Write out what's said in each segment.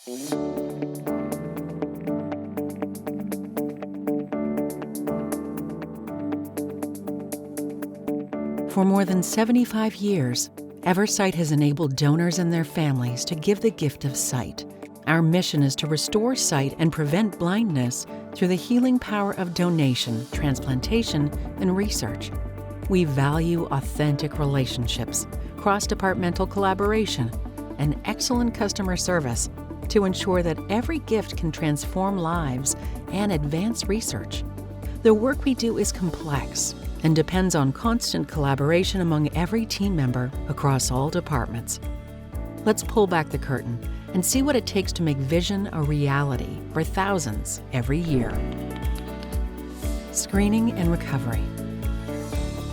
For more than 75 years, Eversight has enabled donors and their families to give the gift of sight. Our mission is to restore sight and prevent blindness through the healing power of donation, transplantation, and research. We value authentic relationships, cross-departmental collaboration, and excellent customer service to ensure that every gift can transform lives and advance research. The work we do is complex and depends on constant collaboration among every team member across all departments. Let's pull back the curtain and see what it takes to make vision a reality for thousands every year. Screening and recovery.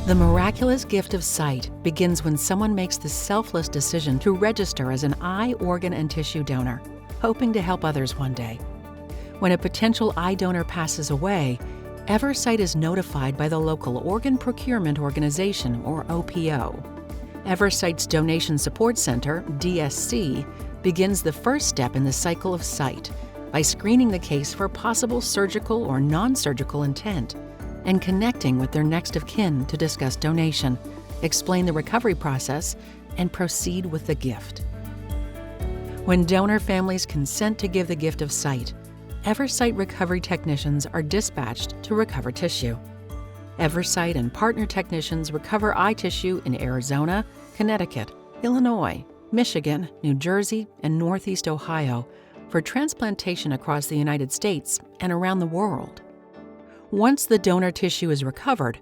The miraculous gift of sight begins when someone makes the selfless decision to register as an eye, organ, and tissue donor, hoping to help others one day. When a potential eye donor passes away, Eversight is notified by the local Organ Procurement Organization, or OPO. Eversight's Donation Support Center, DSC, begins the first step in the cycle of sight by screening the case for possible surgical or non-surgical intent and connecting with their next of kin to discuss donation, explain the recovery process, and proceed with the gift. When donor families consent to give the gift of sight, Eversight recovery technicians are dispatched to recover tissue. Eversight and partner technicians recover eye tissue in Arizona, Connecticut, Illinois, Michigan, New Jersey, and Northeast Ohio for transplantation across the United States and around the world. Once the donor tissue is recovered,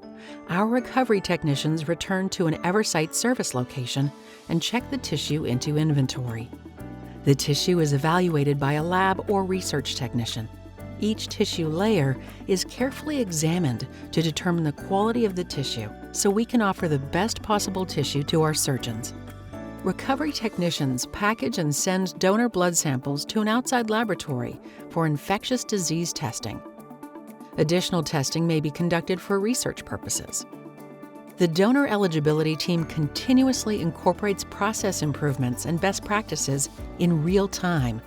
our recovery technicians return to an Eversight service location and check the tissue into inventory. The tissue is evaluated by a lab or research technician. Each tissue layer is carefully examined to determine the quality of the tissue so we can offer the best possible tissue to our surgeons. Recovery technicians package and send donor blood samples to an outside laboratory for infectious disease testing. Additional testing may be conducted for research purposes. The donor eligibility team continuously incorporates process improvements and best practices in real time,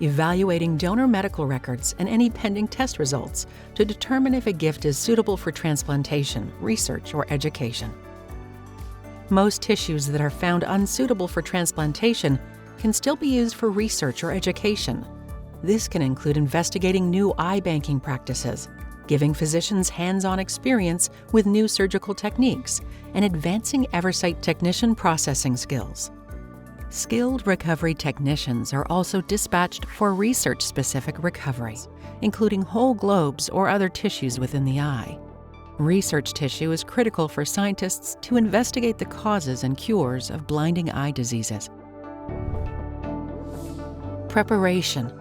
evaluating donor medical records and any pending test results to determine if a gift is suitable for transplantation, research, or education. Most tissues that are found unsuitable for transplantation can still be used for research or education. This can include investigating new eye banking practices, giving physicians hands-on experience with new surgical techniques, and advancing Eversight technician processing skills. Skilled recovery technicians are also dispatched for research-specific recovery, including whole globes or other tissues within the eye. Research tissue is critical for scientists to investigate the causes and cures of blinding eye diseases. Preparation.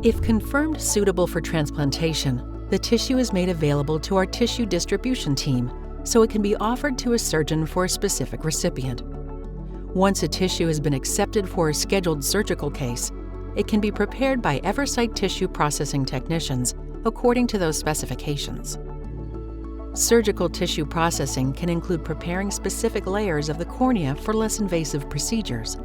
If confirmed suitable for transplantation, the tissue is made available to our tissue distribution team so it can be offered to a surgeon for a specific recipient. Once a tissue has been accepted for a scheduled surgical case, it can be prepared by Eversight tissue processing technicians according to those specifications. Surgical tissue processing can include preparing specific layers of the cornea for less invasive procedures,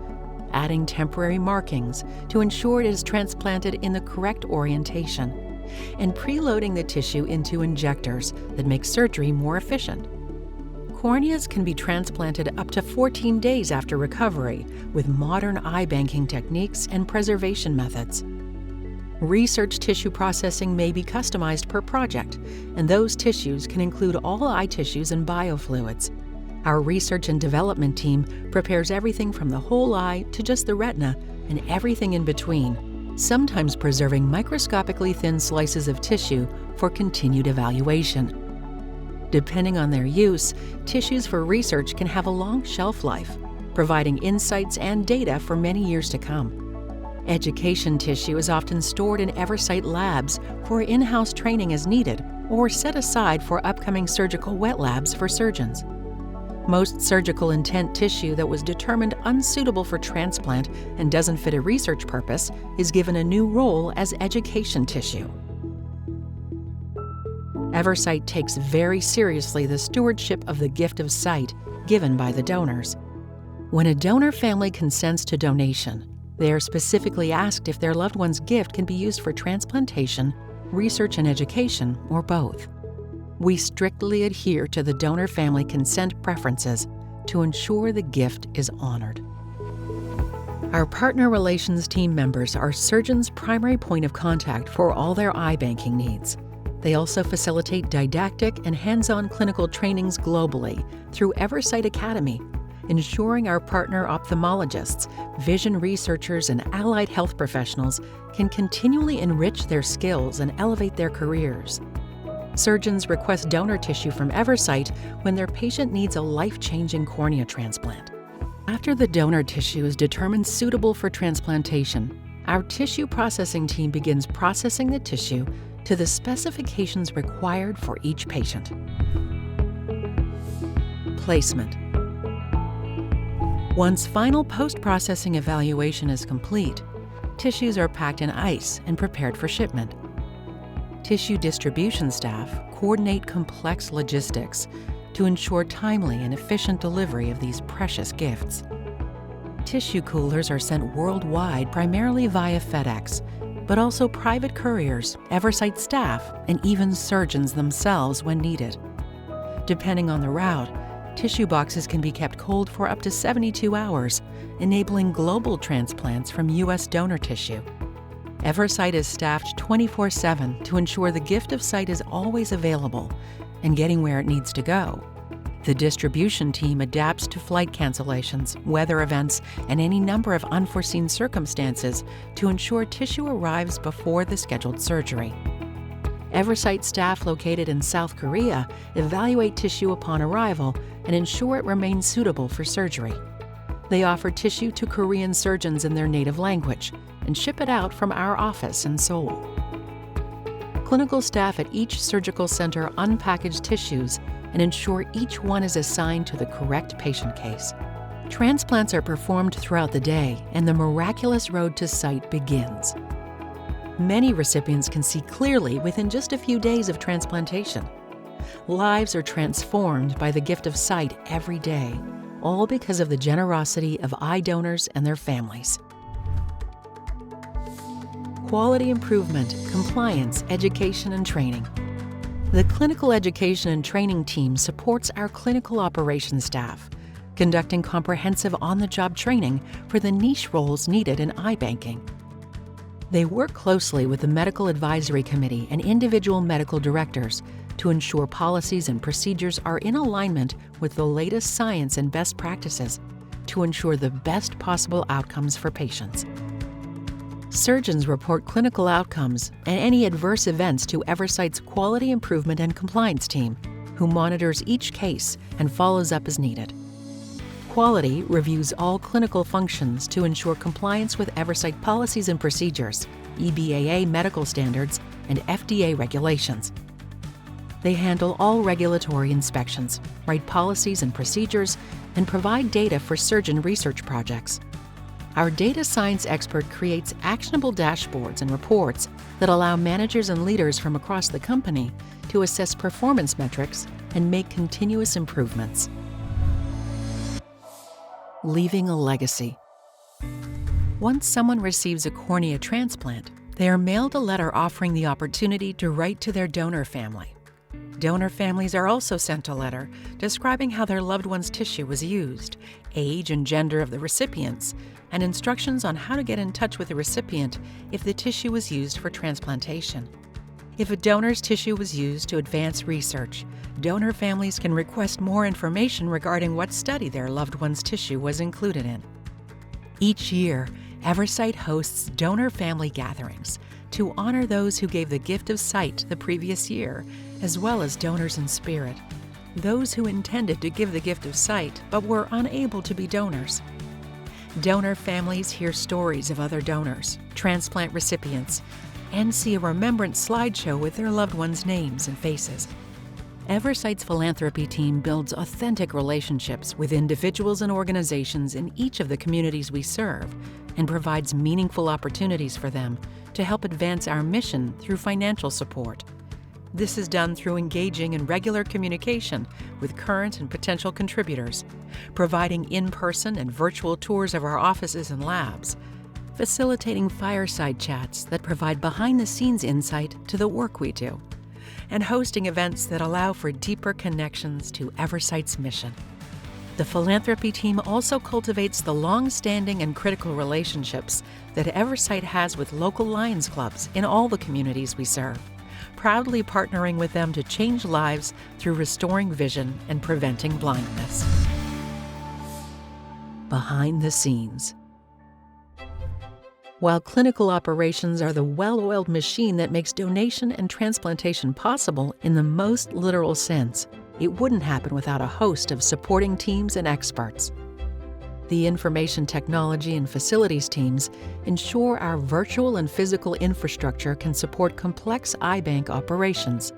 adding temporary markings to ensure it is transplanted in the correct orientation, and preloading the tissue into injectors that make surgery more efficient. Corneas can be transplanted up to 14 days after recovery with modern eye banking techniques and preservation methods. Research tissue processing may be customized per project, and those tissues can include all eye tissues and biofluids. Our research and development team prepares everything from the whole eye to just the retina and everything in between, sometimes preserving microscopically thin slices of tissue for continued evaluation. Depending on their use, tissues for research can have a long shelf life, providing insights and data for many years to come. Education tissue is often stored in Eversight labs for in-house training as needed or set aside for upcoming surgical wet labs for surgeons. Most surgical intent tissue that was determined unsuitable for transplant and doesn't fit a research purpose is given a new role as education tissue. Eversight takes very seriously the stewardship of the gift of sight given by the donors. When a donor family consents to donation, They are specifically asked if their loved one's gift can be used for transplantation, research and education, or both. We strictly adhere to the donor family consent preferences to ensure the gift is honored. Our partner relations team members are surgeons' primary point of contact for all their eye banking needs. They also facilitate didactic and hands-on clinical trainings globally through Eversight Academy, ensuring our partner ophthalmologists, vision researchers, and allied health professionals can continually enrich their skills and elevate their careers. Surgeons request donor tissue from Eversight when their patient needs a life-changing cornea transplant. After the donor tissue is determined suitable for transplantation, our tissue processing team begins processing the tissue to the specifications required for each patient. Placement. Once final post-processing evaluation is complete, tissues are packed in ice and prepared for shipment. Tissue distribution staff coordinate complex logistics to ensure timely and efficient delivery of these precious gifts. Tissue coolers are sent worldwide primarily via FedEx, but also private couriers, Eversight staff, and even surgeons themselves when needed. Depending on the route, tissue boxes can be kept cold for up to 72 hours, enabling global transplants from U.S. donor tissue. Eversight is staffed 24/7 to ensure the gift of sight is always available and getting where it needs to go. The distribution team adapts to flight cancellations, weather events, and any number of unforeseen circumstances to ensure tissue arrives before the scheduled surgery. Eversight staff located in South Korea evaluate tissue upon arrival and ensure it remains suitable for surgery. They offer tissue to Korean surgeons in their native language and ship it out from our office in Seoul. Clinical staff at each surgical center unpackage tissues and ensure each one is assigned to the correct patient case. Transplants are performed throughout the day, and the miraculous road to sight begins. Many recipients can see clearly within just a few days of transplantation. Lives are transformed by the gift of sight every day, all because of the generosity of eye donors and their families. Quality improvement, compliance, education, and training. The Clinical Education and Training Team supports our clinical operations staff, conducting comprehensive on-the-job training for the niche roles needed in eye banking. They work closely with the Medical Advisory Committee and individual medical directors to ensure policies and procedures are in alignment with the latest science and best practices to ensure the best possible outcomes for patients. Surgeons report clinical outcomes and any adverse events to Eversight's Quality Improvement and Compliance Team, who monitors each case and follows up as needed. Quality reviews all clinical functions to ensure compliance with Eversight policies and procedures, EBAA medical standards, and FDA regulations. They handle all regulatory inspections, write policies and procedures, and provide data for surgeon research projects. Our data science expert creates actionable dashboards and reports that allow managers and leaders from across the company to assess performance metrics and make continuous improvements. Leaving a legacy. Once someone receives a cornea transplant, they are mailed a letter offering the opportunity to write to their donor family. Donor families are also sent a letter describing how their loved one's tissue was used, age and gender of the recipients, and instructions on how to get in touch with the recipient if the tissue was used for transplantation. If a donor's tissue was used to advance research, donor families can request more information regarding what study their loved one's tissue was included in. Each year, Eversight hosts donor family gatherings to honor those who gave the gift of sight the previous year, as well as donors in spirit, those who intended to give the gift of sight but were unable to be donors. Donor families hear stories of other donors, transplant recipients, and see a remembrance slideshow with their loved ones' names and faces. Eversight's philanthropy team builds authentic relationships with individuals and organizations in each of the communities we serve and provides meaningful opportunities for them to help advance our mission through financial support. This is done through engaging in regular communication with current and potential contributors, providing in-person and virtual tours of our offices and labs, facilitating fireside chats that provide behind-the-scenes insight to the work we do, and hosting events that allow for deeper connections to Eversight's mission. The philanthropy team also cultivates the long-standing and critical relationships that Eversight has with local Lions clubs in all the communities we serve, proudly partnering with them to change lives through restoring vision and preventing blindness. Behind the scenes. While clinical operations are the well-oiled machine that makes donation and transplantation possible in the most literal sense, it wouldn't happen without a host of supporting teams and experts. The information technology and facilities teams ensure our virtual and physical infrastructure can support complex iBank operations.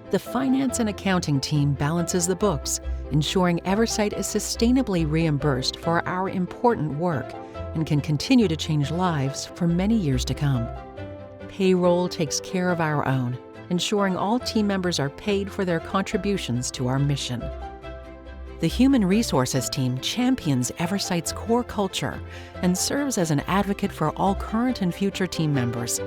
The finance and accounting team balances the books, ensuring Eversight is sustainably reimbursed for our important work and can continue to change lives for many years to come. Payroll takes care of our own, ensuring all team members are paid for their contributions to our mission. The Human Resources team champions Eversight's core culture and serves as an advocate for all current and future team members.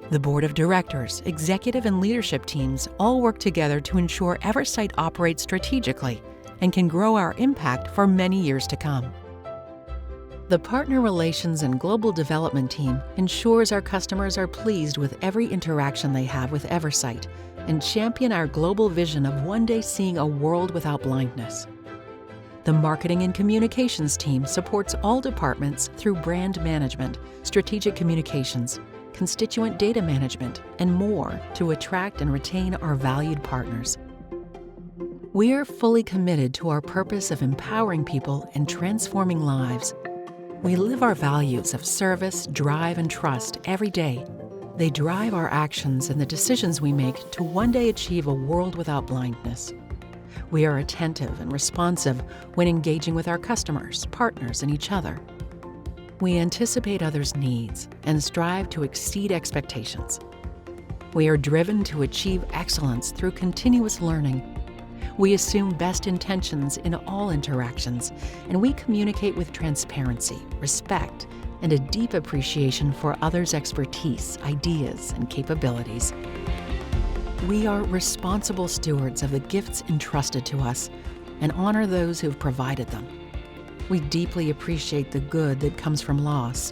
The Board of Directors, executive and leadership teams all work together to ensure Eversight operates strategically and can grow our impact for many years to come. The Partner Relations and Global Development team ensures our customers are pleased with every interaction they have with Eversight and champion our global vision of one day seeing a world without blindness. The Marketing and Communications team supports all departments through brand management, strategic communications, constituent data management, and more to attract and retain our valued partners. We are fully committed to our purpose of empowering people and transforming lives. We live our values of service, drive, and trust every day. They drive our actions and the decisions we make to one day achieve a world without blindness. We are attentive and responsive when engaging with our customers, partners, and each other. We anticipate others' needs and strive to exceed expectations. We are driven to achieve excellence through continuous learning. We assume best intentions in all interactions, and we communicate with transparency, respect, and a deep appreciation for others' expertise, ideas, and capabilities. We are responsible stewards of the gifts entrusted to us and honor those who've provided them. We deeply appreciate the good that comes from loss,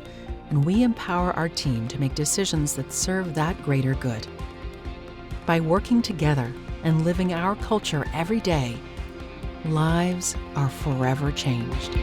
and we empower our team to make decisions that serve that greater good. By working together and living our culture every day, lives are forever changed.